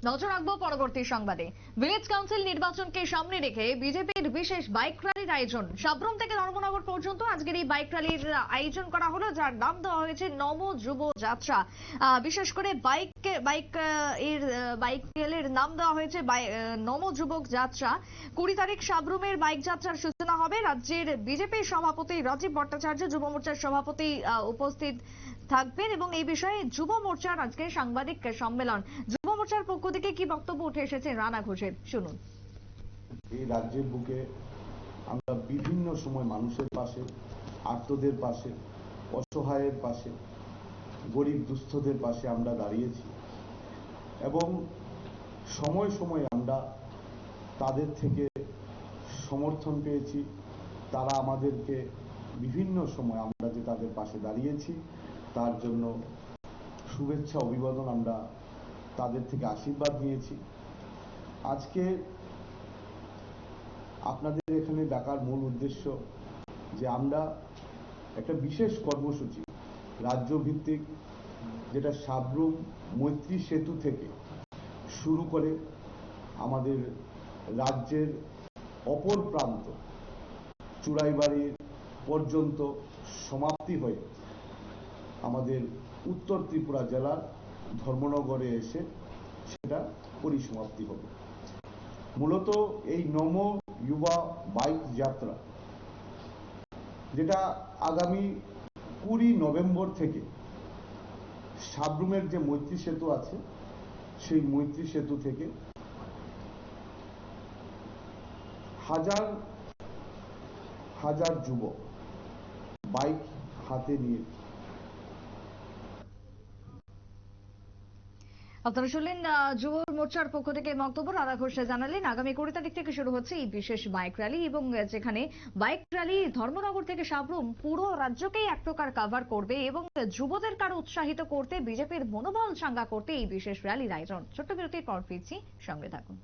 নজর রাখবো পরবর্তী সংবাদে। ভিলেজ কাউন্সিল নির্বাচনকে সামনে রেখে বিজেপির বিশেষ বাইক র্যালির আয়োজন। সাবরুম থেকে ধর্মনগর পর্যন্ত আজকের এই বাইক র্যালির আয়োজন করা হলো, যার নাম দেওয়া হয়েছে নম যুব যাত্রা। বিশেষ করে বাইকের নাম দেওয়া হয়েছে নম যুবক যাত্রা। 20 তারিখ সাবরুমের বাইক যাত্রার সূচনা হবে। রাজ্যের বিজেপি সভাপতি রাজীব ভট্টাচার্য, যুব মোর্চার সভাপতি উপস্থিত থাকবেন এবং এই বিষয়ে যুব মোর্চার আজকে সাংবাদিক সম্মেলন। যুব মোর্চার পক্ষ থেকে কি বক্তব্য উঠে এসেছে রানা ঘোষের, শুনুন। এই রাজ্যের বুকে আমরা বিভিন্ন সময় মানুষের পাশে, আর্তদের পাশে, অসহায়ের পাশে, গরিব দুস্থদের পাশে আমরা দাঁড়িয়েছি এবং সময় সময় আমরা তাদের থেকে সমর্থন পেয়েছি। তারা আমাদেরকে বিভিন্ন সময় আমরা যে তাদের পাশে দাঁড়িয়েছি তার জন্য শুভেচ্ছা অভিবাদন, আমরা তাদের থেকে আশীর্বাদ নিয়েছি। আজকে আপনাদের এখানে ডাকার মূল উদ্দেশ্য যে আমরা একটা বিশেষ কর্মসূচি রাজ্যভিত্তিক, যেটা সাবরুম মৈত্রী সেতু থেকে শুরু করে আমাদের রাজ্যের অপর প্রান্ত চুড়াইবাড়ির পর্যন্ত সমাপ্তি হয়ে আমাদের উত্তর ত্রিপুরা জেলার ধর্মনগরে এসে সেটা পরিসমাপ্তি হবে। মূলত এই নম যুবা বাইক যাত্রা, যেটা আগামী 20 নভেম্বর থেকে সাবরুমের যে মৈত্রী সেতু আছে সেই মৈত্রী সেতু থেকে হাজার হাজার যুবক বাইক হাতে নিয়ে। আপনারা শুনলেন যুব মোর্চার পক্ষ থেকে বক্তব্য। রাধা ঘোষ জানালেন আগামী 20 তারিখ থেকে শুরু হচ্ছে এই বিশেষ বাইক র্যালি এবং যেখানে বাইক র্যালি ধর্মনগর থেকে সাবরুম পুরো রাজ্যকেই এক প্রকার কভার করবে এবং যুবদের কারো উৎসাহিত করতে, বিজেপির মনোবল চাঙ্গা করতে এই বিশেষ র্যালির আয়োজন। ছোট্ট বিরতির পর ফিরছি, সঙ্গে থাকুন।